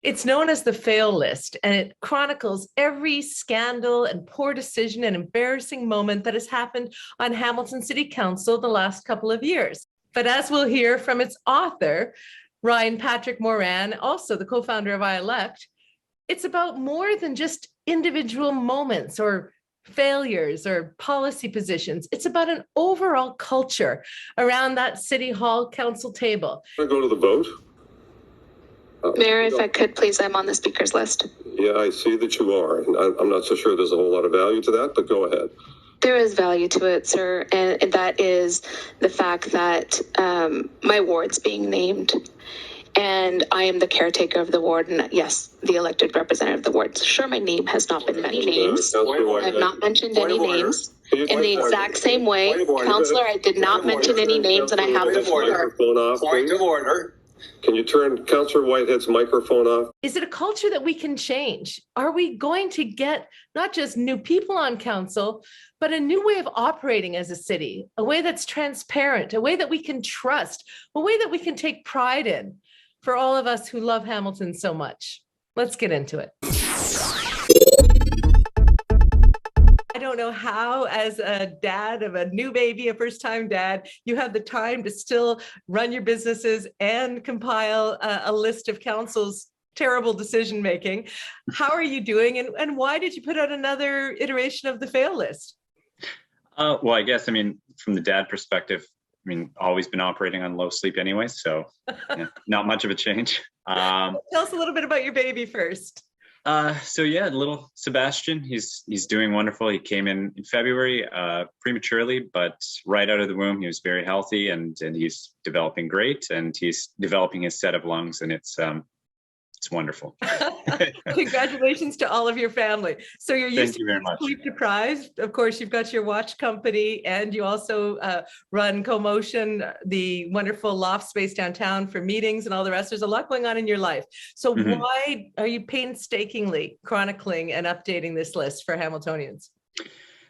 It's known as the fail list, and it chronicles every scandal and poor decision and embarrassing moment that has happened on Hamilton City Council the last couple of years. But as we'll hear from its author, Ryan Patrick Moran, also the co-founder of iElect, it's about more than just individual moments or failures or policy positions. It's about an overall culture around that City Hall Council table. I go to the vote. Mayor, if I could, please, I'm on the speaker's list. Yeah, I see that you are. And I'm not so sure there's a whole lot of value to that, but go ahead. There is value to it, sir, and that is the fact that my ward's being named, and I am the caretaker of the ward, and yes, the elected representative of the ward. Sure, my name has not been mentioned. I have not mentioned any names. In the exact same way, Councillor, I did not mention any names, and I have the floor. Point of order. Can you turn Councillor Whitehead's microphone off? Is it a culture that we can change? Are we going to get not just new people on council, but a new way of operating as a city, a way that's transparent, a way that we can trust, a way that we can take pride in for all of us who love Hamilton so much? Let's get into it. I don't know how, as a dad of a new baby, a first-time dad, you have the time to still run your businesses and compile a list of council's terrible decision-making. How are you doing, and why did you put out another iteration of the fail list? Well, I guess, from the dad perspective, always been operating on low sleep anyway, so not much of a change. Tell us a little bit about your baby first. Little Sebastian, he's doing wonderful. He came in February prematurely, but right out of the womb, he was very healthy, and he's developing great, and he's developing his set of lungs, and it's wonderful. Congratulations to all of your family. So you're used Thank you very much. Sleep deprived. Of course, you've got your watch company, and you also run CoMotion, the wonderful loft space downtown for meetings and all the rest. There's a lot going on in your life. So why are you painstakingly chronicling and updating this list for Hamiltonians?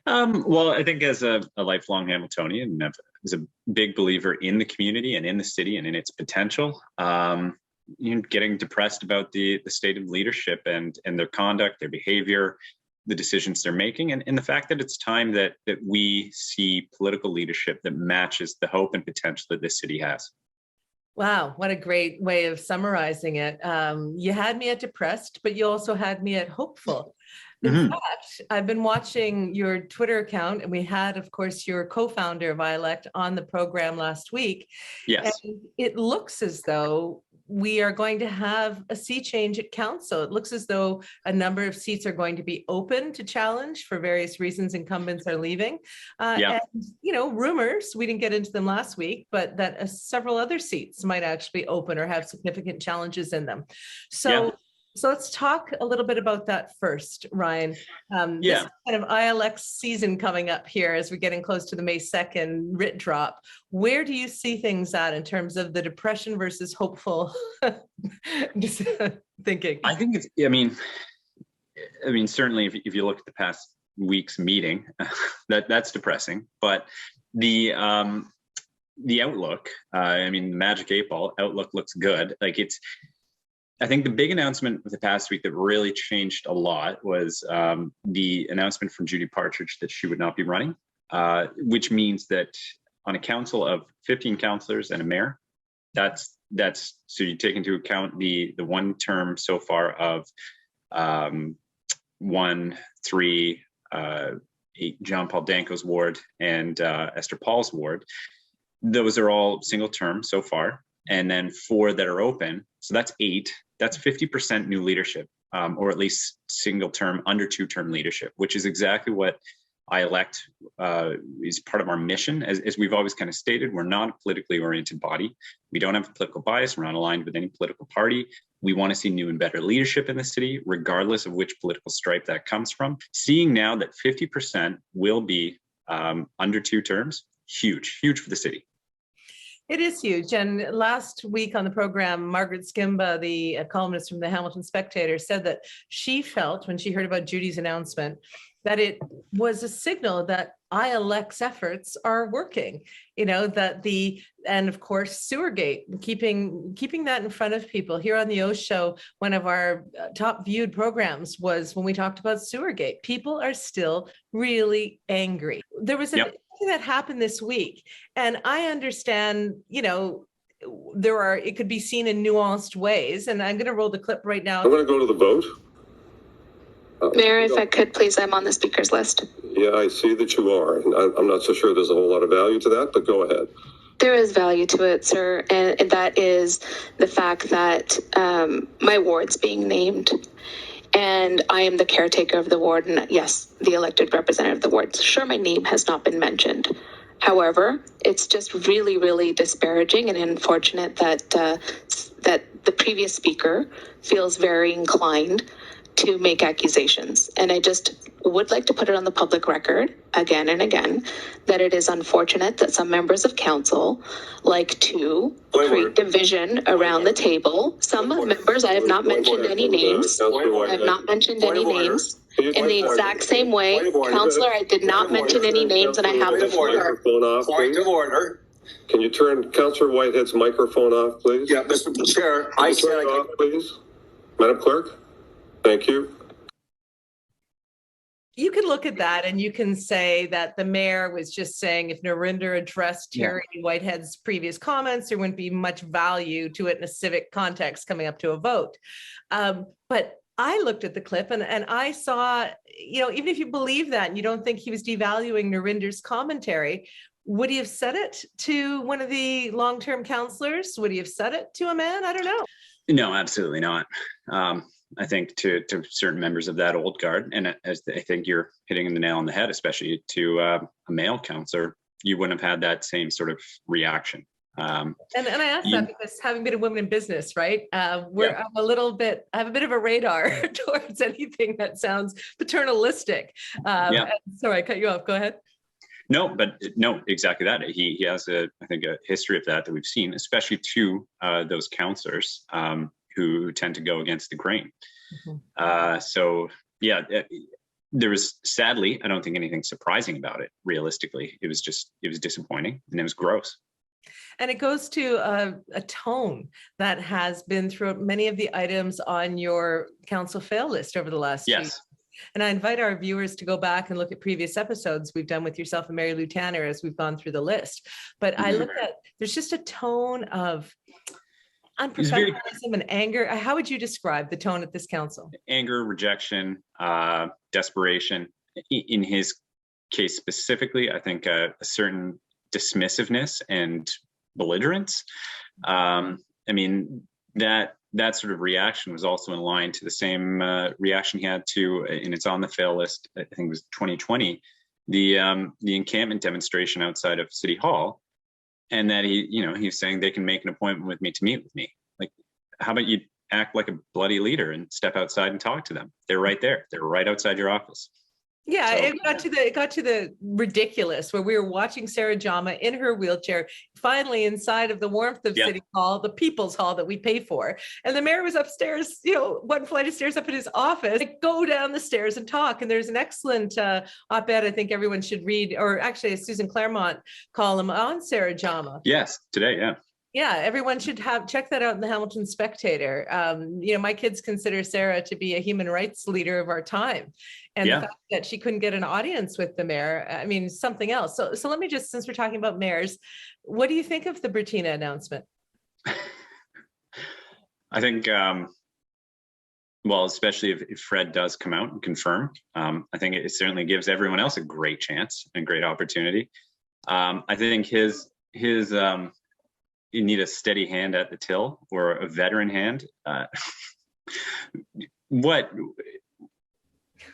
Well, I think as a lifelong Hamiltonian, as a big believer in the community and in the city and in its potential, getting depressed about the state of leadership and their conduct, their behavior, the decisions they're making, and the fact that it's time that we see political leadership that matches the hope and potential that this city has. Wow, what a great way of summarizing it. You had me at depressed, but you also had me at hopeful. In fact, I've been watching your Twitter account, and we had, of course, your co-founder of iElect on the program last week. Yes. And it looks as though we are going to have a sea change at council. It looks as though a number of seats are going to be open to challenge for various reasons. Incumbents are leaving. And, rumors, we didn't get into them last week, but that several other seats might actually open or have significant challenges in them. So let's talk a little bit about that first, Ryan. This is kind of iElect season coming up here as we're getting close to the May 2nd writ drop. Where do you see things at in terms of the depression versus hopeful thinking? I think it's, certainly if you look at the past week's meeting, that's depressing, but the outlook, the Magic 8 Ball outlook looks good. I think the big announcement of the past week that really changed a lot was the announcement from Judy Partridge that she would not be running, which means that on a council of 15 councillors and a mayor, that's so you take into account the one term so far of 1, 3, 8, John Paul Danko's ward and Esther Paul's ward. Those are all single term so far. And then 4 that are open. So that's 8. That's 50% new leadership, or at least single term, under 2-term leadership, which is exactly what iElect is part of our mission. As we've always kind of stated, we're not a politically oriented body. We don't have a political bias. We're not aligned with any political party. We want to see new and better leadership in the city, regardless of which political stripe that comes from. Seeing now that 50% will be under 2 terms, huge for the city. It is huge. And last week on the program, Margaret Skimba, the columnist from the Hamilton Spectator, said that she felt when she heard about Judy's announcement that it was a signal that ILEC's efforts are working, and of course, Sewergate, keeping that in front of people. Here on the Oshow, one of our top viewed programs was when we talked about Sewergate. People are still really angry. There was a thing that happened this week, and I understand, it could be seen in nuanced ways, and I'm going to roll the clip right now. I'm going to go to the vote. Mayor, if I could, please, I'm on the speaker's list. Yeah, I see that you are. And I'm not so sure there's a whole lot of value to that, but go ahead. There is value to it, sir, and that is the fact that my ward's being named, and I am the caretaker of the ward, and yes, the elected representative of the ward. Sure, my name has not been mentioned. However, it's just really, really disparaging and unfortunate that that the previous speaker feels very inclined to make accusations. And I just would like to put it on the public record again and again that it is unfortunate that some members of council like to create division around the table. Some members, I have not mentioned any names. I have not mentioned any names. In the exact same way, Councillor, I did not mention any names, and I have the floor. Point of order. Can you turn Councillor Whitehead's microphone off, please? Yeah, Mr. Chair, I said turn it off, please. Madam Clerk, thank you. You can look at that and you can say that the mayor was just saying if Narinder addressed Terry Whitehead's previous comments, there wouldn't be much value to it in a civic context coming up to a vote. But I looked at the clip and I saw, even if you believe that and you don't think he was devaluing Narinder's commentary, would he have said it to one of the long-term counselors? Would he have said it to a man? I don't know. No, absolutely not. I think to certain members of that old guard, and as I think you're hitting the nail on the head, especially to a male counselor, you wouldn't have had that same sort of reaction. And I asked that because having been a woman in business, right? I have a bit of a radar towards anything that sounds paternalistic. Sorry, I cut you off. Go ahead. No, exactly that. He has I think a history of that we've seen, especially to those counselors who tend to go against the grain. There was, sadly, I don't think anything surprising about it. Realistically, it was disappointing and it was gross. And it goes to a tone that has been throughout many of the items on your council fail list over the last few years. And I invite our viewers to go back and look at previous episodes we've done with yourself and Mary Lou Tanner as we've gone through the list. But I look at, there's just a tone of unprofessionalism and anger. How would you describe the tone at this council? Anger, rejection, desperation. In his case specifically, I think a certain dismissiveness and belligerence. That sort of reaction was also in line to the same reaction he had to, and it's on the fail list, I think it was 2020, the encampment demonstration outside of City Hall, and that he's saying they can make an appointment with me to meet with me. Like, how about you act like a bloody leader and step outside and talk to them? They're right there. They're right outside your office. Yeah, so, it got to the ridiculous where we were watching Sarah Jama in her wheelchair, finally inside of the warmth of City Hall, the People's Hall that we pay for. And the mayor was upstairs, one flight of stairs up in his office. Go down the stairs and talk. And there's an excellent op-ed I think everyone should read, or actually a Susan Claremont column on Sarah Jama. Yes, today, yeah. Yeah, everyone should check that out in the Hamilton Spectator. My kids consider Sarah to be a human rights leader of our time. And the fact that she couldn't get an audience with the mayor, something else. So let me just, since we're talking about mayors, what do you think of the Bertina announcement? I think, especially if Fred does come out and confirm, I think it certainly gives everyone else a great chance and great opportunity. I think you need a steady hand at the till or a veteran hand.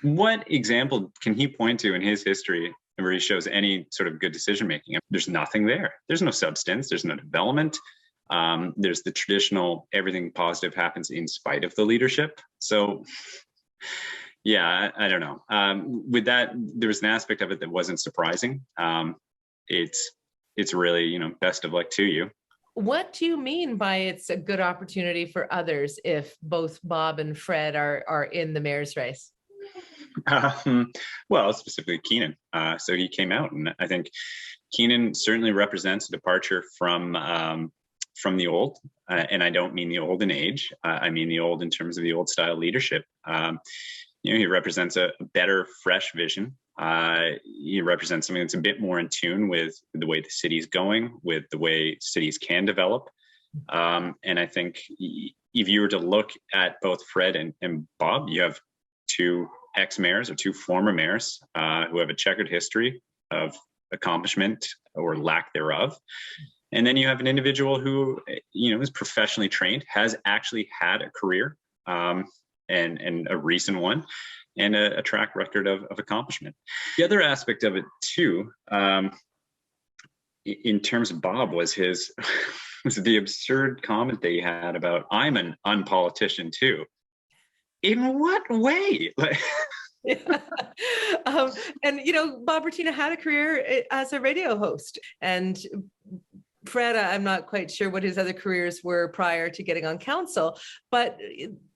What example can he point to in his history where he shows any sort of good decision making? There's nothing there. There's no substance. There's no development. There's the traditional everything positive happens in spite of the leadership. So, I don't know. With that, there was an aspect of it that wasn't surprising. It's really, best of luck to you. What do you mean by it's a good opportunity for others if both Bob and Fred are in the mayor's race? Well, specifically Keenan. So he came out, and I think Keenan certainly represents a departure from the old, and I don't mean the old in age. I mean the old in terms of the old style leadership. He represents a better, fresh vision. He represents something that's a bit more in tune with the way the city's going, with the way cities can develop. And I think if you were to look at both Fred and Bob, you have two ex-mayors or two former mayors who have a checkered history of accomplishment or lack thereof. And then you have an individual who, is professionally trained, has actually had a career, and a recent one, and a track record of accomplishment. The other aspect of it too, in terms of Bob, was the absurd comment that he had about, I'm an unpolitician too. In what way? Yeah. And Bob Bertina had a career as a radio host, and Fred, I'm not quite sure what his other careers were prior to getting on council, but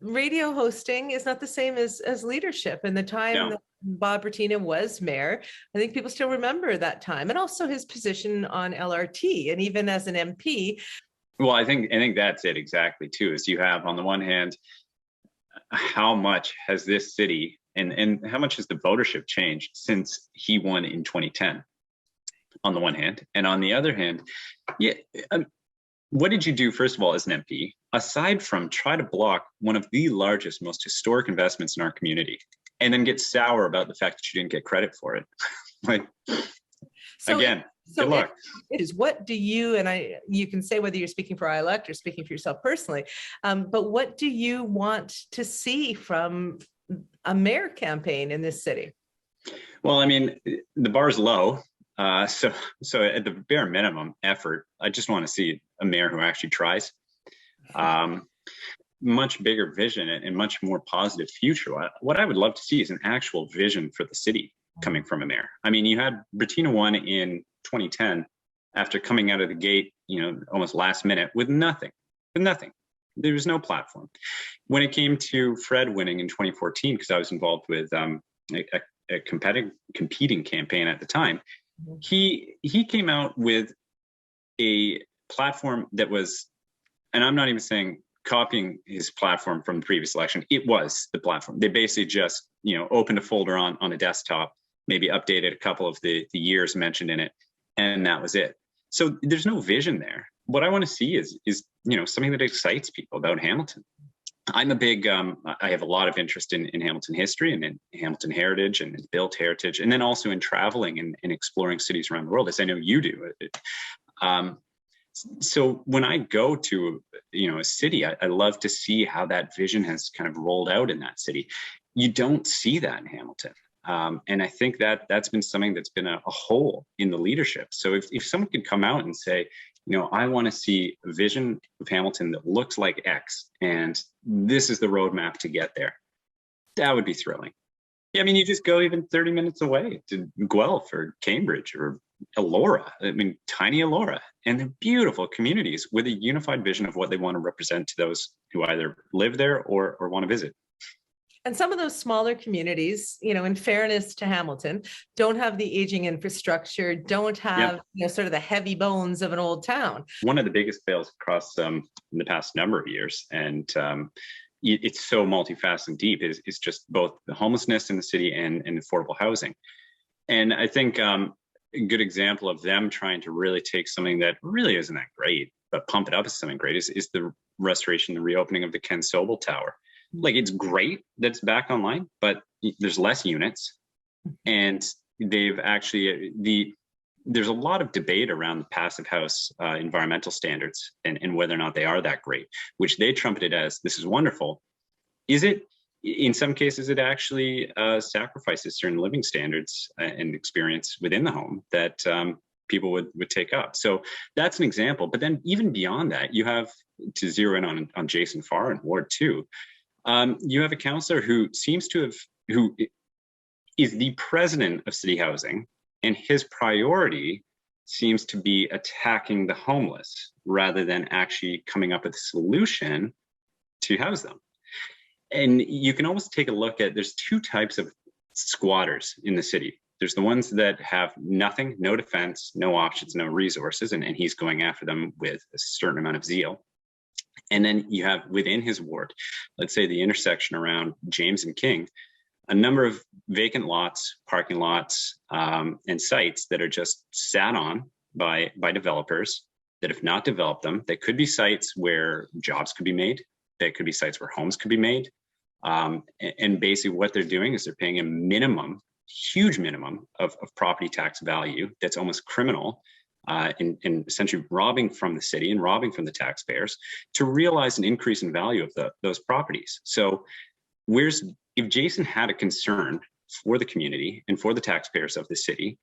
radio hosting is not the same as leadership. And the time that Bob Bertina was mayor, I think people still remember that time, and also his position on LRT, and even as an MP. Well, I think that's it exactly too. Is you have on the one hand, how much has this city and how much has the votership changed since he won in 2010? On the one hand, and on the other hand, what did you do, first of all, as an MP, aside from try to block one of the largest, most historic investments in our community, and then get sour about the fact that you didn't get credit for it? Good luck. It is, what do you, and you can say whether you're speaking for IELECT or speaking for yourself personally, but what do you want to see from a mayor campaign in this city? Well, I mean, the bar's low. So at the bare minimum effort, I just want to see a mayor who actually tries. Much bigger vision and much more positive future. What I would love to see is an actual vision for the city coming from a mayor. I mean, you had Bertina won in 2010 after coming out of the gate, almost last minute with nothing. There was no platform. When it came to Fred winning in 2014, because I was involved with a competing campaign at the time, he came out with a platform that was, and I'm not even saying copying his platform from the previous election, it was the platform. They basically just, opened a folder on a desktop, maybe updated a couple of the years mentioned in it, and that was it. So there's no vision there. What I want to see is something that excites people about Hamilton. I'm a big, I have a lot of interest in Hamilton history and in Hamilton heritage and built heritage, and then also in traveling and exploring cities around the world, as I know you do. So when I go to, a city, I love to see how that vision has kind of rolled out in that city. You don't see that in Hamilton. And I think that's been something that's been a hole in the leadership. So if someone could come out and say, I want to see a vision of Hamilton that looks like X, and this is the roadmap to get there, that would be thrilling. Yeah, I mean, you just go even 30 minutes away to Guelph or Cambridge or Elora. I mean, tiny Elora, and they're beautiful communities with a unified vision of what they want to represent to those who either live there or want to visit. And some of those smaller communities, in fairness to Hamilton, don't have the aging infrastructure, don't have, sort of the heavy bones of an old town. One of the biggest fails across the past number of years, and it's so multifaceted and deep, is just both the homelessness in the city and affordable housing. And I think a good example of them trying to really take something that really isn't that great, but pump it up as something great, is the restoration, the reopening of the Ken Sobel Tower. Like, it's great that it's back online, but there's less units, and they've actually, there's a lot of debate around the passive house environmental standards and whether or not they are that great, which they trumpeted as, this is wonderful. Is it? In some cases, it actually sacrifices certain living standards and experience within the home that people would take up. So that's an example. But then even beyond that, you have, to zero in on Jason Farr in Ward 2, you have a councillor who is the president of city housing, and his priority seems to be attacking the homeless rather than actually coming up with a solution to house them. And you can almost take a look at, there's two types of squatters in the city. There's the ones that have nothing, no defense, no options, no resources, and he's going after them with a certain amount of zeal. And then you have within his ward, let's say the intersection around James and King, a number of vacant lots, parking lots, and sites that are just sat on by developers that have not developed them. They could be sites where jobs could be made. They could be sites where homes could be made. And basically what they're doing is they're paying a minimum, huge minimum of property tax value that's almost criminal, and essentially robbing from the city and robbing from the taxpayers to realize an increase in value of those properties. So if Jason had a concern for the community and for the taxpayers of the city,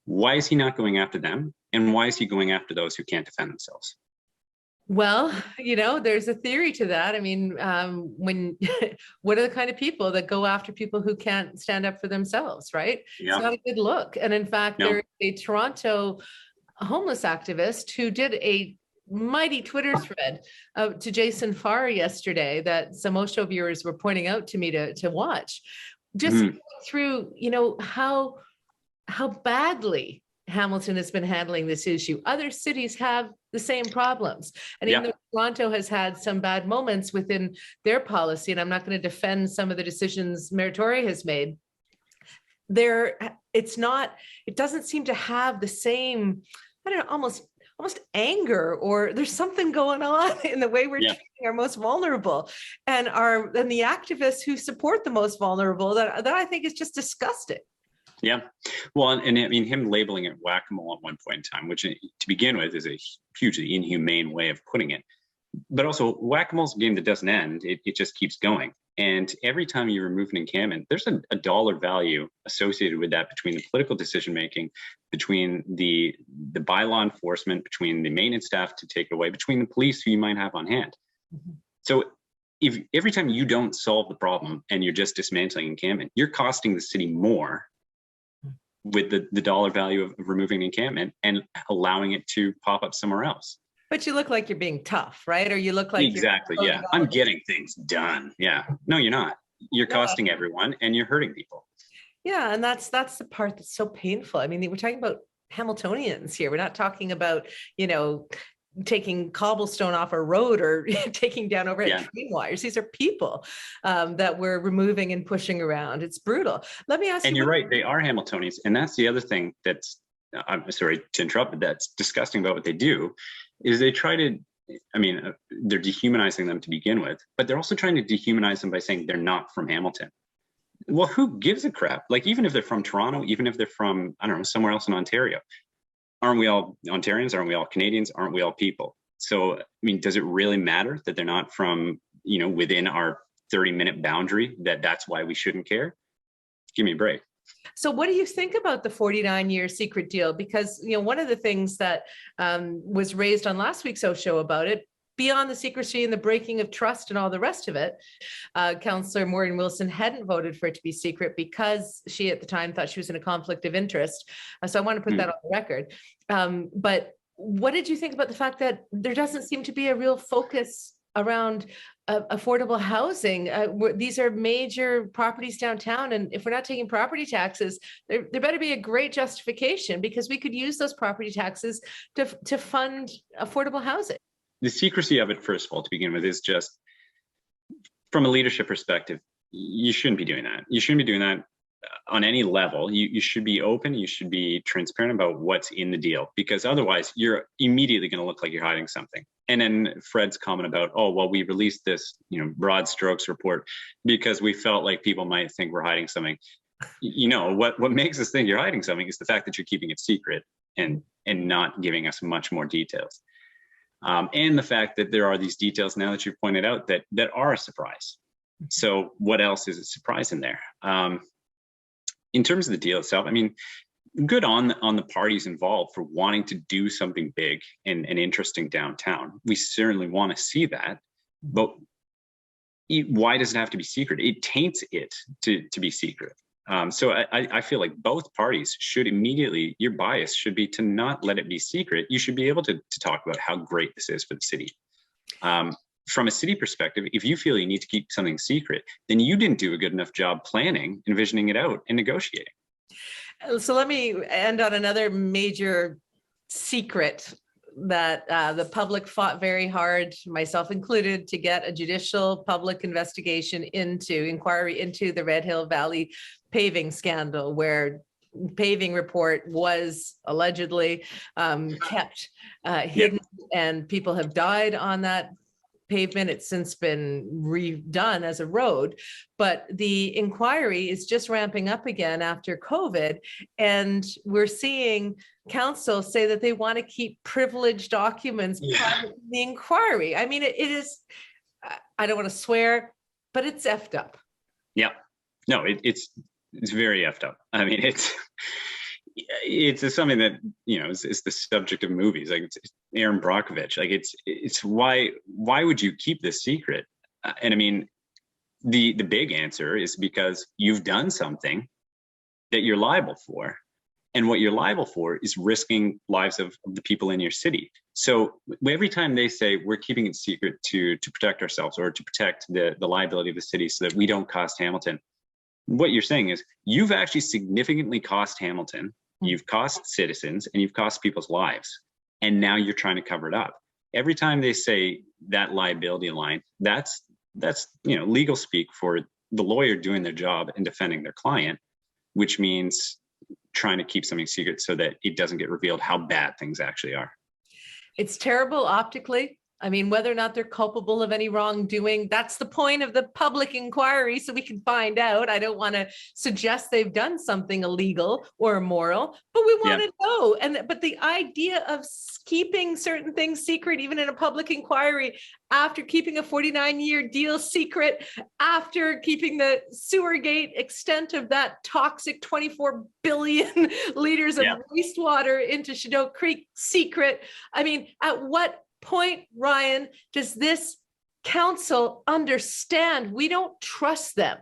why is he not going after them? And why is he going after those who can't defend themselves? Well, there's a theory to that. I mean, what are the kind of people that go after people who can't stand up for themselves, right? Yeah. It's not a good look. And in fact, there's a Toronto homeless activist who did a mighty Twitter thread to Jason Farr yesterday that some Oshow viewers were pointing out to me to watch, just through, how badly Hamilton has been handling this issue. Other cities have the same problems. And even though Toronto has had some bad moments within their policy, and I'm not going to defend some of the decisions Meritori has made, it doesn't seem to have the same, I don't know, almost anger, or there's something going on in the way we're treating our most vulnerable, and the activists who support the most vulnerable, that I think is just disgusting. Yeah. Well, and I mean, him labeling it whack-a-mole at one point in time, which to begin with is a hugely inhumane way of putting it. But also, whack-a-mole's a game that doesn't end. It just keeps going. And every time you remove an encampment, there's a dollar value associated with that between the political decision-making, between the bylaw enforcement, between the maintenance staff to take it away, between the police who you might have on hand. Mm-hmm. So if every time you don't solve the problem and you're just dismantling encampment, you're costing the city more with the dollar value of removing an encampment and allowing it to pop up somewhere else. But you look like you're being tough, right? Or you look like exactly, yeah. I'm getting things done. Yeah. No, you're not. You're costing everyone and you're hurting people. Yeah, and that's the part that's so painful. I mean, we're talking about Hamiltonians here. We're not talking about, taking cobblestone off a road or taking down overhead train wires. These are people that we're removing and pushing around. It's brutal. Let me ask you. And you're right, they are Hamiltonians. And that's the other thing that's, I'm sorry to interrupt, but that's disgusting about what they do, is they try to, they're dehumanizing them to begin with, but they're also trying to dehumanize them by saying they're not from Hamilton. Well, who gives a crap? Like, even if they're from Toronto, even if they're from, I don't know, somewhere else in Ontario, aren't we all Ontarians? Aren't we all Canadians? Aren't we all people? So, does it really matter that they're not from, within our 30-minute boundary, that's why we shouldn't care? Give me a break. So what do you think about the 49-year secret deal? Because, one of the things that was raised on last week's Oshow about it, beyond the secrecy and the breaking of trust and all the rest of it, Councillor Maureen Wilson hadn't voted for it to be secret because she at the time thought she was in a conflict of interest. So I want to put that on the record. But what did you think about the fact that there doesn't seem to be a real focus around affordable housing? These are major properties downtown, and if we're not taking property taxes, there better be a great justification, because we could use those property taxes to fund affordable housing. The secrecy of it, first of all, to begin with, is just, from a leadership perspective, you shouldn't be doing that. You shouldn't be doing that on any level. You should be open. You should be transparent about what's in the deal, because otherwise you're immediately going to look like you're hiding something. And then Fred's comment about, oh, well, we released this, broad strokes report because we felt like people might think we're hiding something. What makes us think you're hiding something is the fact that you're keeping it secret and not giving us much more details. And the fact that there are these details now that you pointed out that are a surprise. So what else is a surprise in there? In terms of the deal itself, good on the parties involved for wanting to do something big and interesting downtown. We certainly want to see that, but why does it have to be secret? It taints it to be secret. So I feel like both parties should immediately, your bias should be to not let it be secret. You should be able to talk about how great this is for the city. from a city perspective, if you feel you need to keep something secret, then you didn't do a good enough job planning, envisioning it out, and negotiating. So let me end on another major secret that the public fought very hard, myself included, to get a judicial public investigation inquiry into the Red Hill Valley paving scandal, where paving report was allegedly kept hidden, and people have died on that pavement. It's since been redone as a road, but the inquiry is just ramping up again after COVID. And we're seeing council say that they want to keep privileged documents private in the inquiry. I mean, it is, I don't want to swear, but it's effed up. Yeah, no, it's very effed up. I mean, it's something that, is the subject of movies. Like, it's Aaron Brockovich. Like, it's why would you keep this secret? And I mean, the big answer is because you've done something that you're liable for. And what you're liable for is risking lives of the people in your city. So every time they say we're keeping it secret to protect ourselves or to protect the liability of the city so that we don't cost Hamilton, what you're saying is you've actually significantly cost Hamilton, you've cost citizens, and you've cost people's lives. And now you're trying to cover it up. Every time they say that liability line, that's legal speak for the lawyer doing their job and defending their client, which means trying to keep something secret so that it doesn't get revealed how bad things actually are. It's terrible optically. I mean, whether or not they're culpable of any wrongdoing, that's the point of the public inquiry, so we can find out. I don't want to suggest they've done something illegal or immoral, but we want to know. But the idea of keeping certain things secret, even in a public inquiry, after keeping a 49-year deal secret, after keeping the Sewergate extent of that toxic 24 billion liters of wastewater into Shadow Creek secret. I mean, at what point, Ryan, does this council understand we don't trust them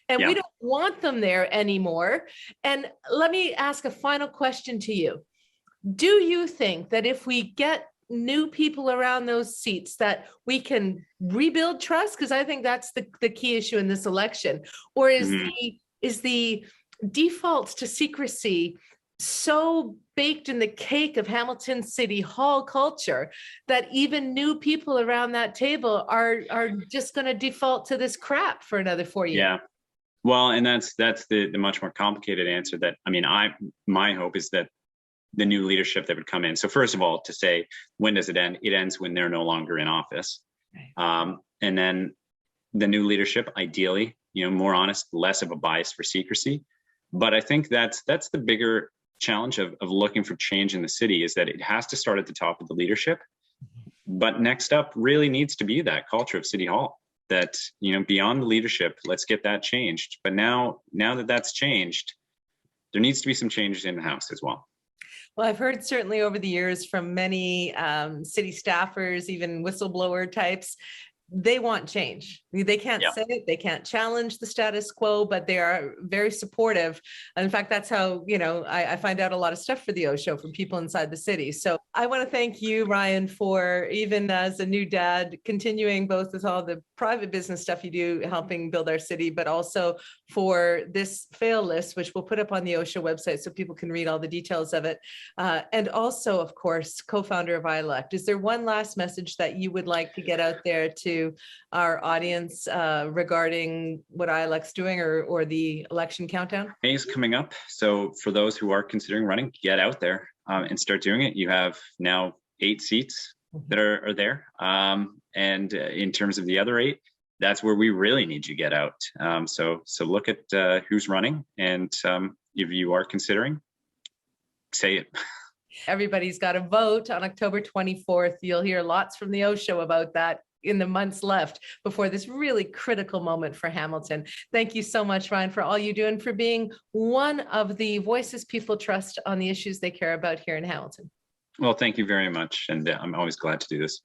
and we don't want them there anymore? And let me ask a final question to you. Do you think that if we get new people around those seats that we can rebuild trust? Because I think that's the key issue in this election. Or is the default to secrecy so baked in the cake of Hamilton City Hall culture that even new people around that table are just going to default to this crap for another 4 years? Yeah. Well, and that's the much more complicated answer that, I mean, my hope is that the new leadership that would come in. So first of all, to say, when does it end? It ends when they're no longer in office. Right. And then the new leadership, ideally, more honest, less of a bias for secrecy. But I think that's the bigger challenge of looking for change in the city, is that it has to start at the top of the leadership. But next up really needs to be that culture of City Hall, that, beyond the leadership, let's get that changed. But now that that's changed, there needs to be some changes in the house as well. Well, I've heard certainly over the years from many city staffers, even whistleblower types, they want change. They can't say it, they can't challenge the status quo, but they are very supportive. In fact, that's how, I find out a lot of stuff for the Oshow from people inside the city. So I want to thank you, Ryan, for, even as a new dad, continuing both with all the private business stuff you do, helping build our city, but also for this fail list, which we'll put up on the Oshow website so people can read all the details of it. And also, of course, co-founder of iElect. Is there one last message that you would like to get out there to our audience regarding what iElect's doing or the election countdown? May is coming up. So for those who are considering running, get out there and start doing it. You have now 8 seats that are there. And in terms of the other 8, that's where we really need you to get out. So look at who's running, and if you are considering, say it. Everybody's got to vote on October 24th. You'll hear lots from the Oshow about that in the months left before this really critical moment for Hamilton. Thank you so much, Ryan, for all you do and for being one of the voices people trust on the issues they care about here in Hamilton. Well, thank you very much. And I'm always glad to do this.